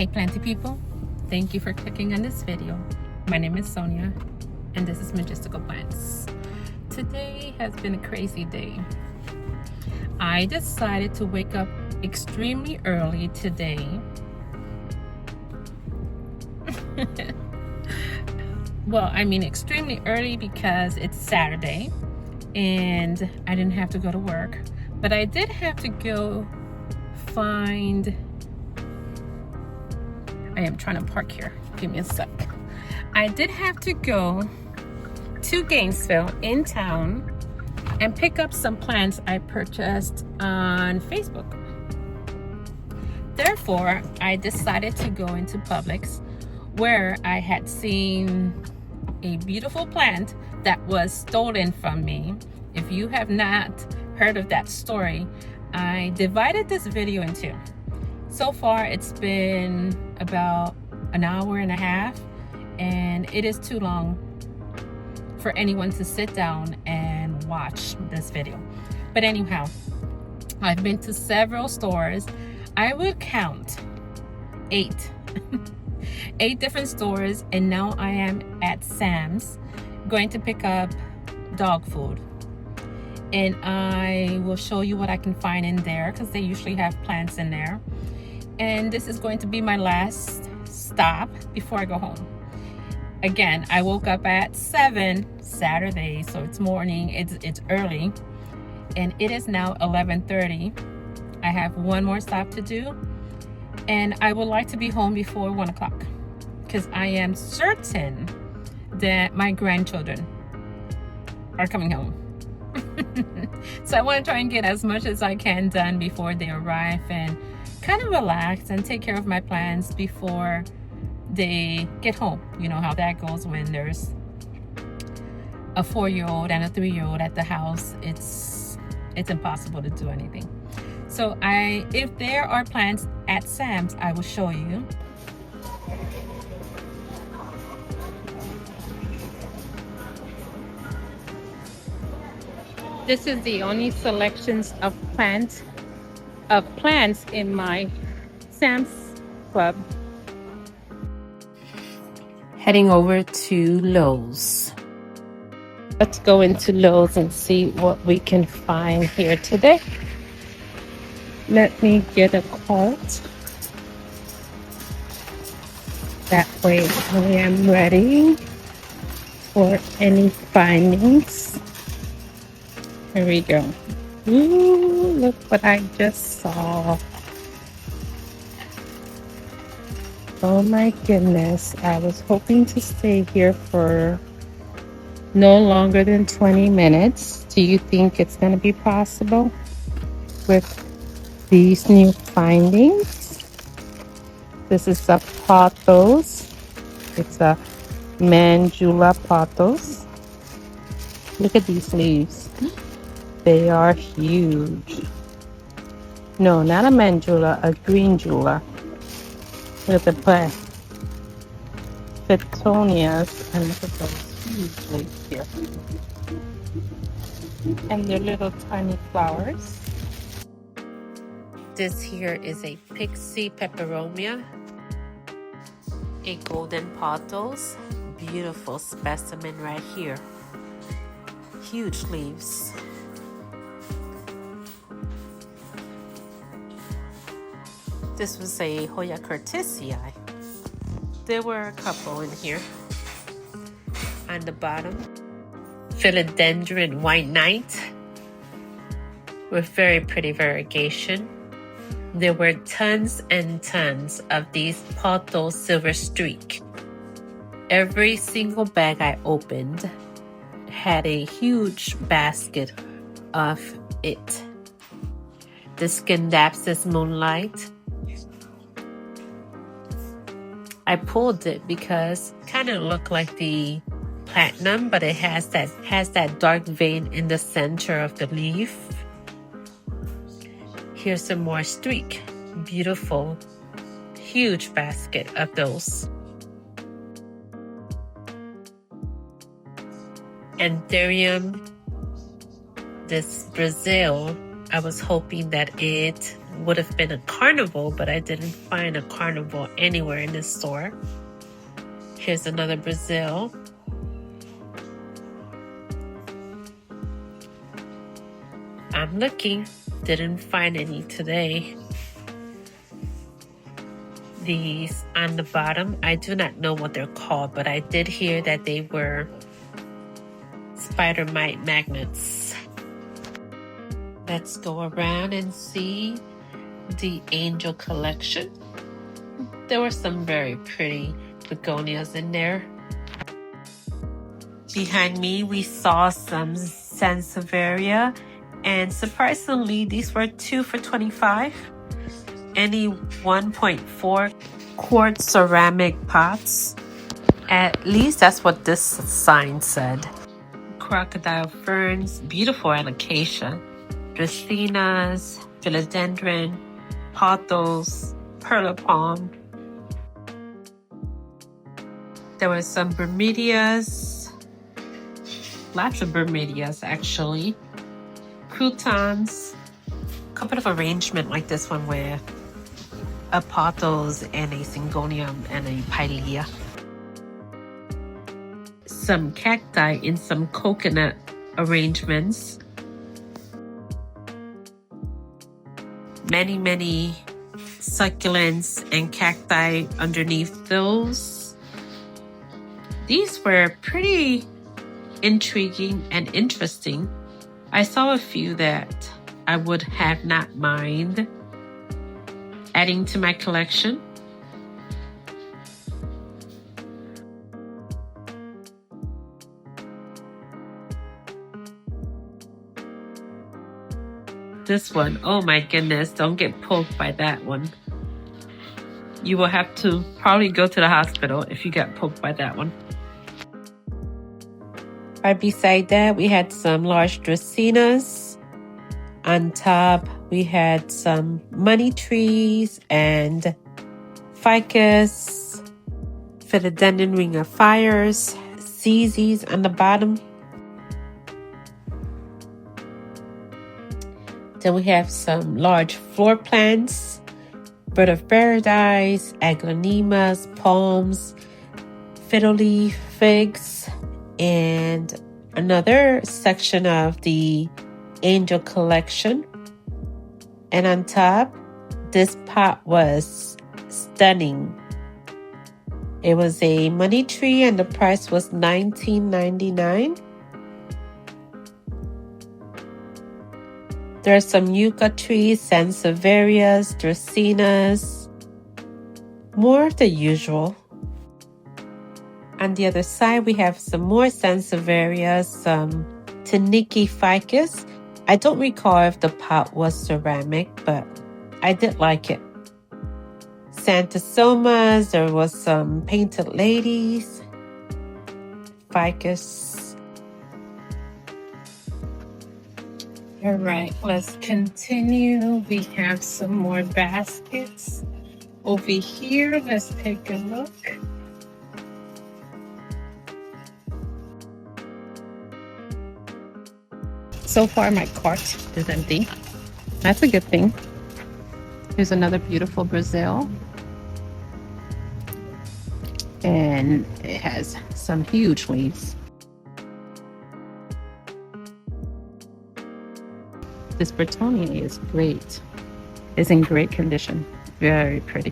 Hey Planty people, thank you for clicking on this video. My name is Sonia and this is Majestical Plants. Today has been a crazy day. I decided to wake up extremely early today. Well, I mean extremely early because it's Saturday and I didn't have to go to work, but I did have to go find... I am trying to park here. Give me a sec. I did have to go to Gainesville in town and pick up some plants I purchased on Facebook. Therefore, I decided to go into Publix where I had seen a beautiful plant that was stolen from me. If you have not heard of that story, I divided this video in two. So far, it's been about an hour and a half, and it is too long for anyone to sit down and watch this video. But anyhow, I've been to several stores. I would count 8 different stores, and now I am at Sam's going to pick up dog food, and I will show you what I can find in there because they usually have plants in there. And this is going to be my last stop before I go home. Again, I woke up at 7 Saturday, so it's morning, it's early, and it is now 11:30. I have one more stop to do, and I would like to be home before 1 o'clock because I am certain that my grandchildren are coming home. So I want to try and get as much as I can done before they arrive and kind of relax and take care of my plants before they get home. You know how that goes when there's a 4-year-old and a 3-year-old at the house. It's impossible to do anything. So if there are plants at Sam's, I will show you. This is the only selections of plants in my Sam's Club. Heading over to Lowe's. Let's go into Lowe's and see what we can find here today. Let me get a cart. That way I am ready for any findings. Here we go. Ooh, look what I just saw. Oh my goodness. I was hoping to stay here for no longer than 20 minutes. Do you think it's going to be possible with these new findings? This is a pothos. It's a Mandula pothos. Look at these leaves. They are huge. No, not a mandula, a green jula. Look at the plant. Petunias, and look at those huge leaves here. And their little tiny flowers. This here is a Pixie peperomia, a golden pothos. Beautiful specimen right here. Huge leaves. This was a Hoya curtisii. There were a couple in here. On the bottom, philodendron white knight with very pretty variegation. There were tons and tons of these pothos silver streak. Every single bag I opened had a huge basket of it. The Scindapsus moonlight. I pulled it because it kind of looked like the platinum, but it has that dark vein in the center of the leaf. Here's some more streak. Beautiful, huge basket of those. Anthurium, this Brazil, I was hoping that it would have been a carnival, but I didn't find a carnival anywhere in this store. Here's another Brazil. I'm looking, didn't find any today. These on the bottom, I do not know what they're called, but I did hear that they were spider mite magnets. Let's go around and see the angel collection. There were some very pretty begonias in there. Behind me, we saw some sansevieria, and surprisingly, these were 2 for $25. Any 1.4 quart ceramic pots. At least that's what this sign said. Crocodile ferns, beautiful alocasia, dracaenas, philodendron, pothos, perlipalm. There were some bromeliads, lots of bromeliads actually, croutons, a couple of arrangement like this one with a pothos and a syngonium and a pilea. Some cacti in some coconut arrangements. Many succulents and cacti underneath those. These were pretty intriguing and interesting. I saw a few that I would have not mind adding to my collection. This one, oh my goodness, don't get poked by that one. You will have to probably go to the hospital if you get poked by that one. Right beside that, we had some large dracaenas. On top, we had some money trees and ficus, philodendron ring of fires, CZs on the bottom. Then we have some large floor plants, bird of paradise, aglaonemas, palms, fiddle leaf, figs, and another section of the angel collection. And on top, this pot was stunning. It was a money tree and the price was $19.99. There are some yucca trees, sansevierias, dracaenas, more of the usual. On the other side, we have some more sansevierias, some Taniki ficus. I don't recall if the pot was ceramic, but I did like it. Santasomas, there was some painted ladies, ficus. All right, let's continue. We have some more baskets over here. Let's take a look. So far, my cart is empty. That's a good thing. Here's another beautiful Brazil. And it has some huge leaves. This Bretonia is great. It's in great condition. Very pretty.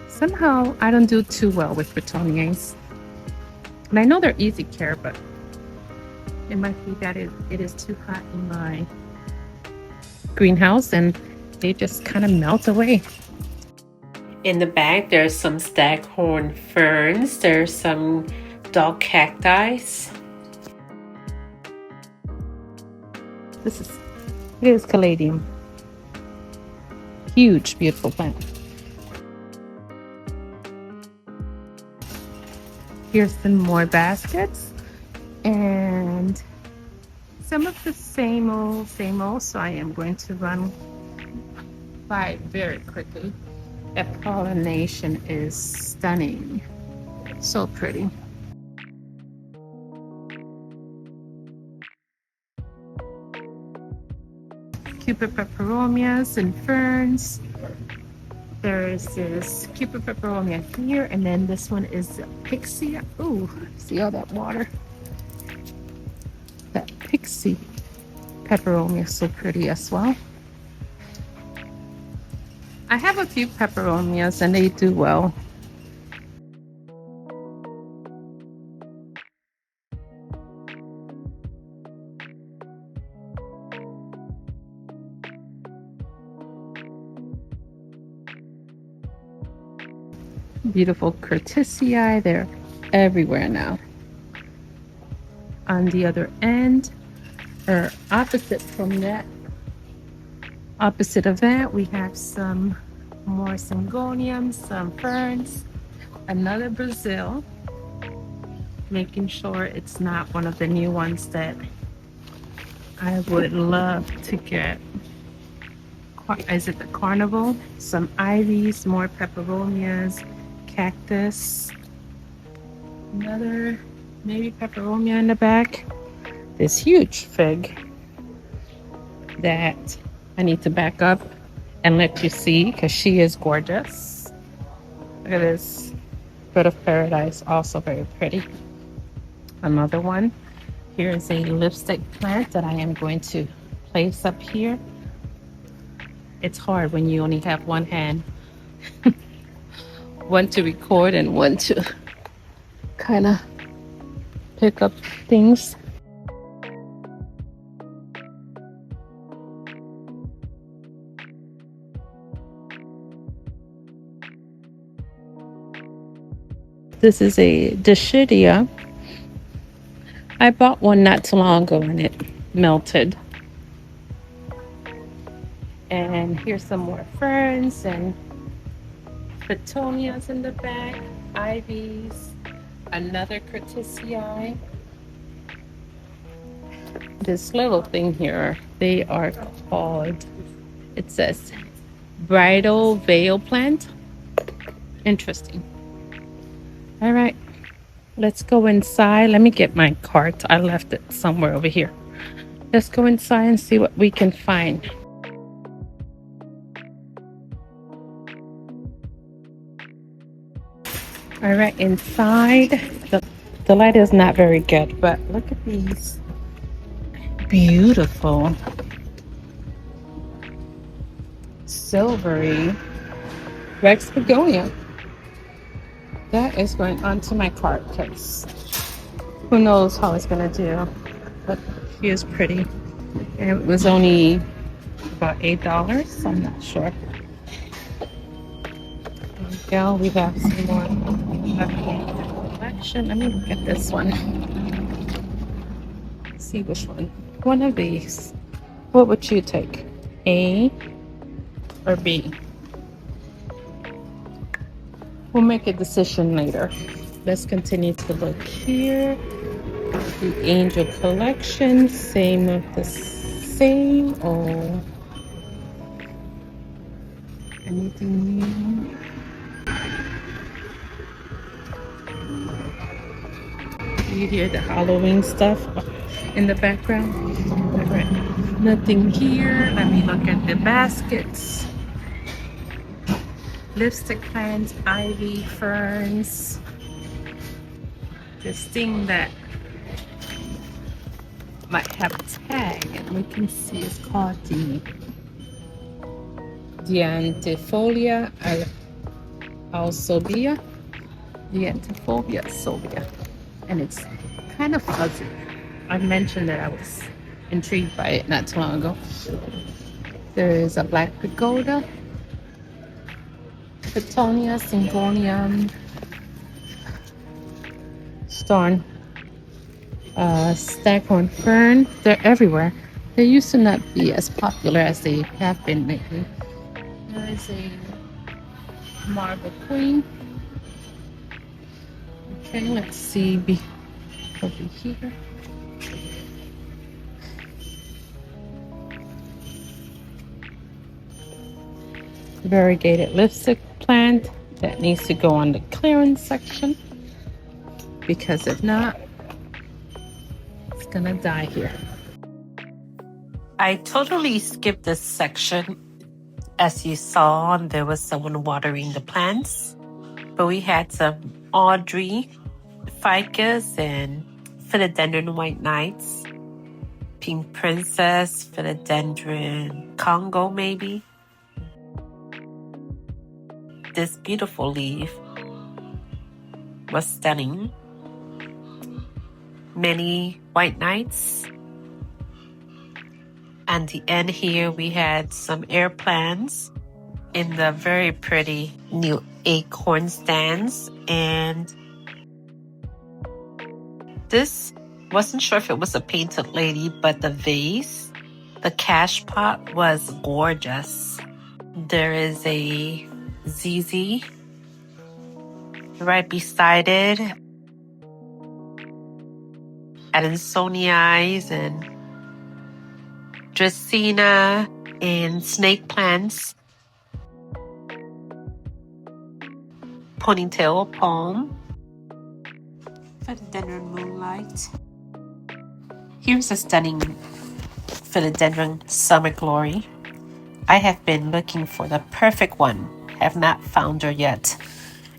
Somehow, I don't do too well with Bretonias. And I know they're easy care, but it might be that it is too hot in my greenhouse and they just kind of melt away. In the back, there's some staghorn ferns. There's some dog cacti. It is caladium. Huge, beautiful plant. Here's some more baskets. And some of the same old, so I am going to run by very quickly. That pollination is stunning. So pretty. Cupid peperomias and ferns. There's this Cupid peperomia here, and then this one is pixie. Ooh, see all that water? That pixie peperomia is so pretty as well. I have a few peperomias and they do well. Beautiful curtisii, they're everywhere now. On the other end, or opposite from that, opposite of that, we have some more syngoniums, some ferns, another Brazil, making sure it's not one of the new ones that I would love to get. Is it the carnival? Some ivies, more peperomias, cactus, another maybe peperomia in the back. This huge fig that I need to back up and let you see because she is gorgeous. Look at this bird of paradise, also very pretty. Another one. Here is a lipstick plant that I am going to place up here. It's hard when you only have one hand. One to record and one to kind of pick up things. This is a Dischidia. I bought one not too long ago and it melted. And here's some more ferns and petunias in the back, ivies, another curtisii. This little thing here, they are called, it says bridal veil plant. Interesting. All right, let's go inside. Let me get my cart. I left it somewhere over here. Let's go inside and see what we can find. All right, inside, the light is not very good, but look at these beautiful silvery Rex begonia. That is going onto my cart because who knows how it's gonna do, but she is pretty. And it was only about $8, I'm not sure. There we go, we have some more collection. Let me look at this one. Let's see which one. One of these. What would you take? A or B? We'll make a decision later. Let's continue to look here. The angel collection, same of the same. Oh, anything new? You hear the Halloween stuff in the background? All right. Nothing here. Let me look at the baskets. Lipstick plants, ivy, ferns. This thing that might have a tag, and we can see it's called the Diantifolia alsobia. Diantifolia alsobia. And it's kind of fuzzy. I mentioned that I was intrigued by it not too long ago. There is a black pagoda, Petunia, Syngonium, Storn, Staghorn Fern. They're everywhere. They used to not be as popular as they have been lately. There is a Marble Queen. Okay, let's see over here. Variegated lipstick plant that needs to go on the clearance section because if not, it's gonna die here. I totally skipped this section. As you saw, there was someone watering the plants. But we had some Audrey ficus and philodendron white knights, pink princess, philodendron Congo maybe. This beautiful leaf was stunning. Many white knights. And the end here we had some air plants in the very pretty new acorn stands. And this, wasn't sure if it was a painted lady, but the vase, the cash pot was gorgeous. There is a ZZ right beside it. Adansonii and Dracaena and snake plants. Ponytail palm. Philodendron moonlight. Here's a stunning philodendron summer glory. I have been looking for the perfect one. Have not found her yet.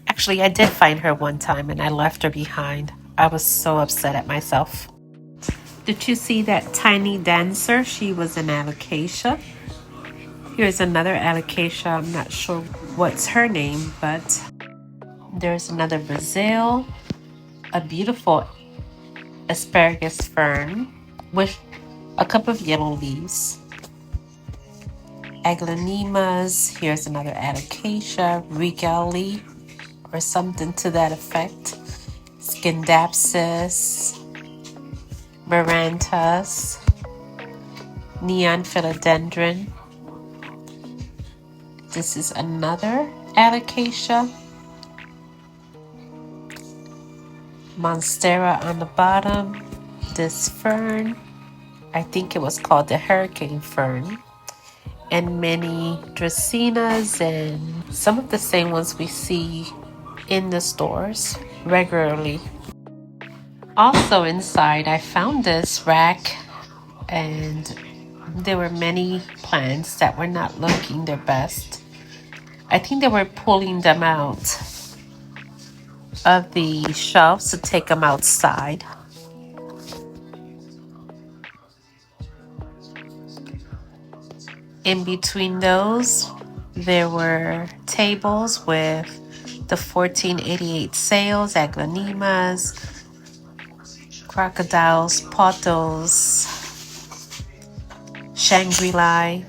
Actually, I did find her one time and I left her behind. I was so upset at myself. Did you see that tiny dancer? She was an alocasia. Here's another alocasia. I'm not sure what's her name, but there's another Brazil. A beautiful asparagus fern with a couple of yellow leaves. Aglaonemas. Here's another alocasia, regali, or something to that effect. Scindapsus, Marantas, neon philodendron. This is another alocasia. Monstera on the bottom. This fern, I think it was called the hurricane fern. And many Dracaenas and some of the same ones we see in the stores regularly. Also inside, I found this rack and there were many plants that were not looking their best. I think they were pulling them out of the shelves to take them outside. In between those, there were tables with the 1488 sales, aglaonemas, crocodiles, pothos, Shangri-La.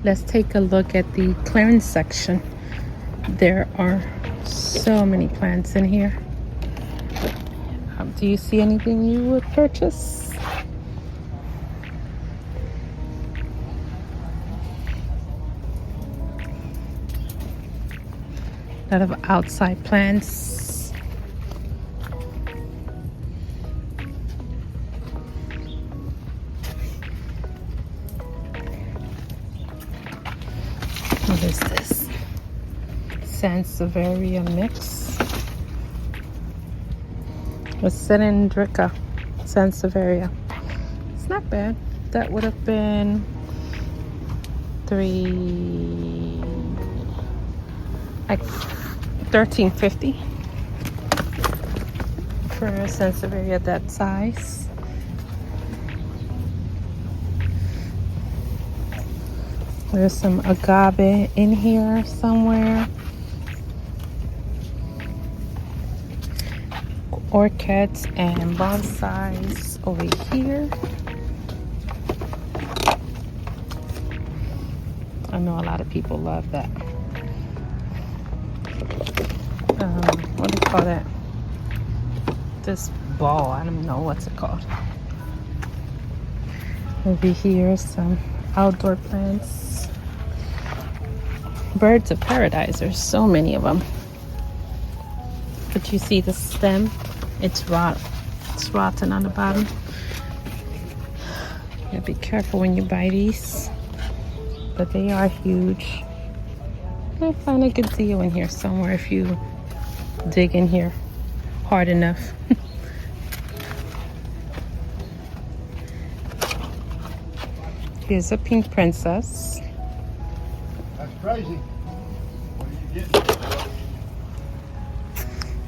Let's take a look at the clearance section. There are so many plants in here. Do you see anything you would purchase? A lot of outside plants. What is this? Sansevieria mix. With Cylindrica Sansevieria. It's not bad. That would have been $13.50 for a Sansevieria that size. There's some agave in here somewhere. Orchids and bonsais over here. I know a lot of people love that. What do you call that? This ball, I don't know what's it called. Over here, some outdoor plants. Birds of paradise, there's so many of them. But you see the stem? It's rotten on the bottom. You gotta be careful when you buy these. But they are huge. I find a good deal in here somewhere if you dig in here. hard enough. Here's a pink princess. That's crazy. What are you getting?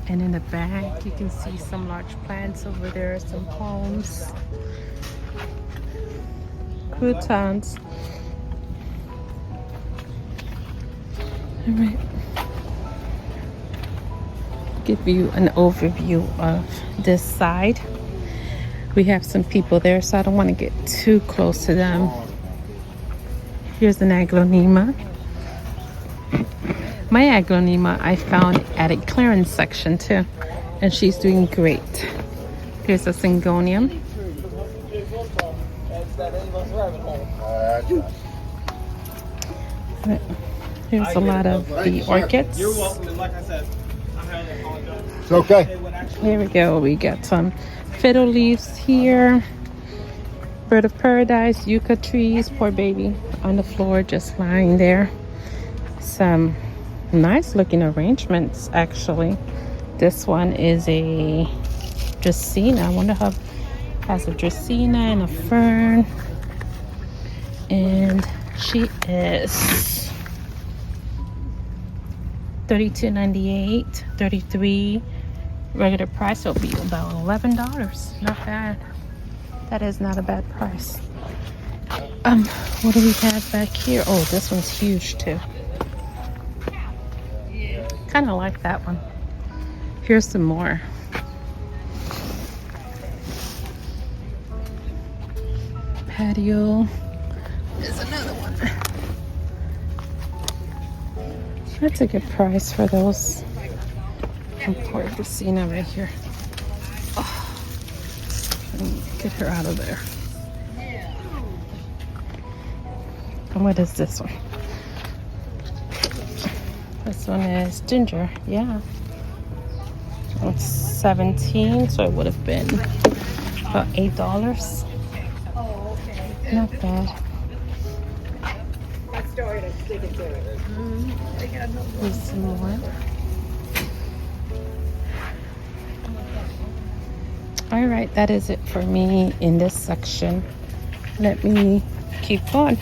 And in the back, you can see some large plants over there, some palms, croutons. All right. Give you an overview of this side. We have some people there, so I don't want to get too close to them. Here's an aglaonema. My aglaonema I found at a clearance section too, and she's doing great. Here's a syngonium. Here's a lot of the orchids. You're welcome, and like I said, I highly apologize. It's okay. Here we go. We got some fiddle leaves here. Bird of paradise, yucca trees. Poor baby on the floor, just lying there. Some nice looking arrangements, actually. This one is a dracaena. I wonder how has a dracaena and a fern. And she is $32.98, $33. Regular price will be about $11. Not bad. That is not a bad price. What do we have back here? Oh, this one's huge too. Kind of like that one. Here's some more. Patio. There's another one. That's a good price for those. And poor dracaena right here. Oh, let me get her out of there. And what is this one? This one is ginger. Yeah. It's 17, so it would have been about $8. Not bad. Here's some more. All right, that is it for me in this section. Let me keep going.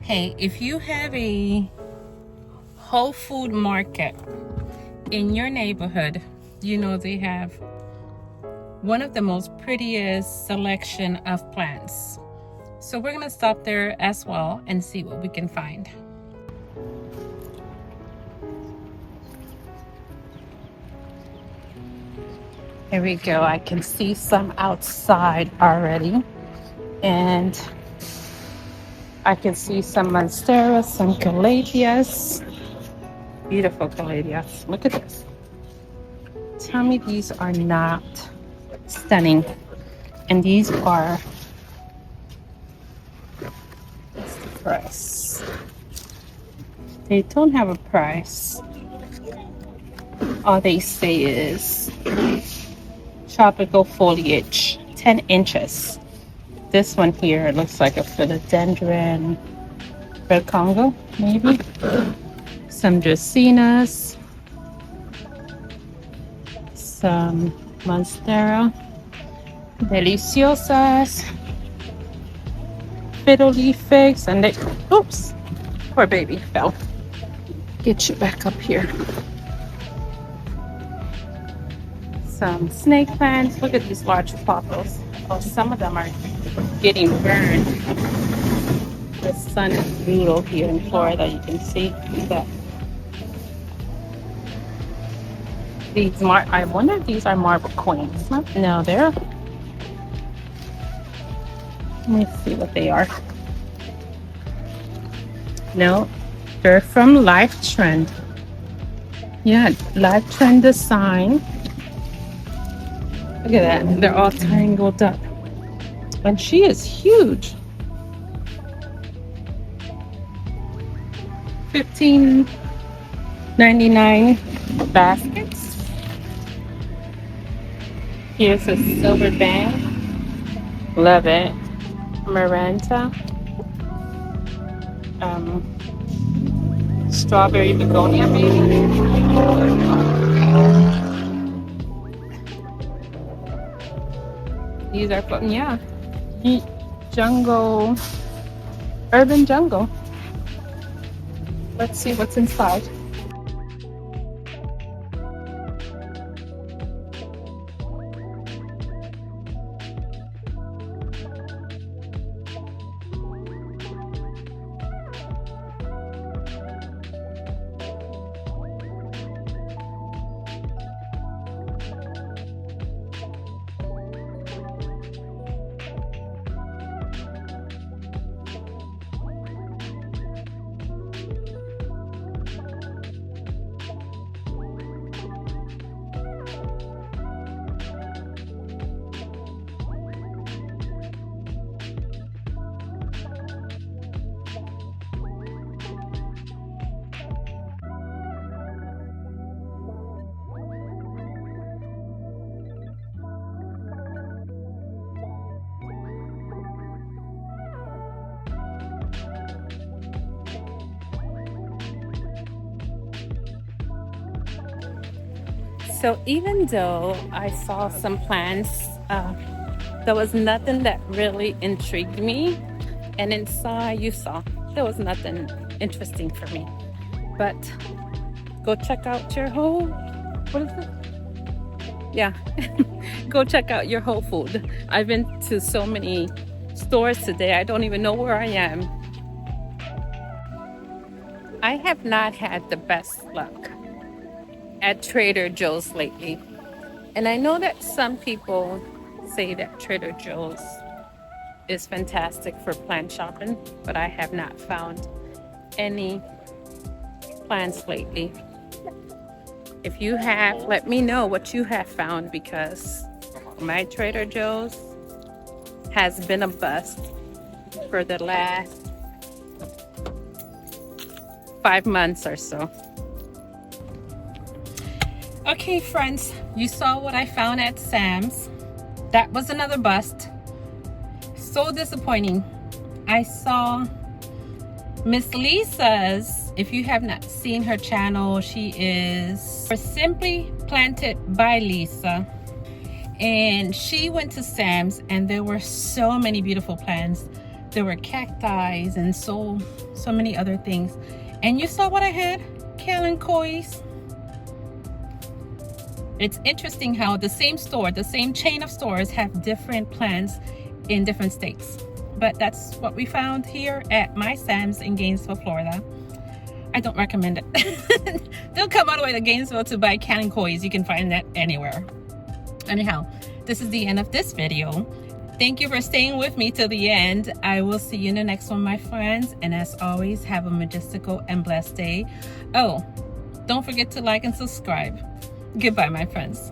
Hey, if you have a Whole Food market in your neighborhood, you know they have one of the most prettiest selection of plants. So we're gonna stop there as well and see what we can find. Here we go. I can see some outside already. And I can see some monsteras, some calatheas. Beautiful calatheas. Look at this. Tell me these are not stunning. And these are, what's the price? They don't have a price. All they say is tropical foliage, 10 inches. This one here looks like a philodendron, red Congo, maybe. Some dracaenas, some monstera, deliciosas, fiddle leaf figs, and they, oops, poor baby fell. Get you back up here. Some snake plants. Look at these large pothos. Oh, some of them are getting burned. The sun is brutal here in Florida. You can see that. These I wonder if these are marble queens. No, they're. Let me see what they are. No, they're from Life Trend. Yeah, Life Trend Design. Look at that. They're all tangled up. And she is huge. $15.99 baskets. Here's a silver band. Love it. Miranda. Strawberry begonia maybe. These are from, yeah, jungle, urban jungle. Let's see what's inside. So even though I saw some plants, there was nothing that really intrigued me. And inside, you saw, there was nothing interesting for me. But go check out your whole, what is it? Yeah, go check out your Whole Food. I've been to so many stores today, I don't even know where I am. I have not had the best luck at Trader Joe's lately. And I know that some people say that Trader Joe's is fantastic for plant shopping, but I have not found any plants lately. If you have, let me know what you have found, because my Trader Joe's has been a bust for the last 5 months or so. Okay, friends, you saw what I found at Sam's. That was another bust. So disappointing. I saw Miss Lisa's. If you have not seen her channel, she is Simply Planted by Lisa. And she went to Sam's and there were so many beautiful plants. There were cacti and so many other things. And you saw what I had? Kalanchoes. It's interesting how the same store, the same chain of stores have different plants in different states. But that's what we found here at my Sam's in Gainesville, Florida. I don't recommend it. Don't come all the way to Gainesville to buy Kalanchoes. You can find that anywhere. Anyhow, this is the end of this video. Thank you for staying with me till the end. I will see you in the next one, my friends. And as always, have a majestical and blessed day. Oh, don't forget to like and subscribe. Goodbye, my friends.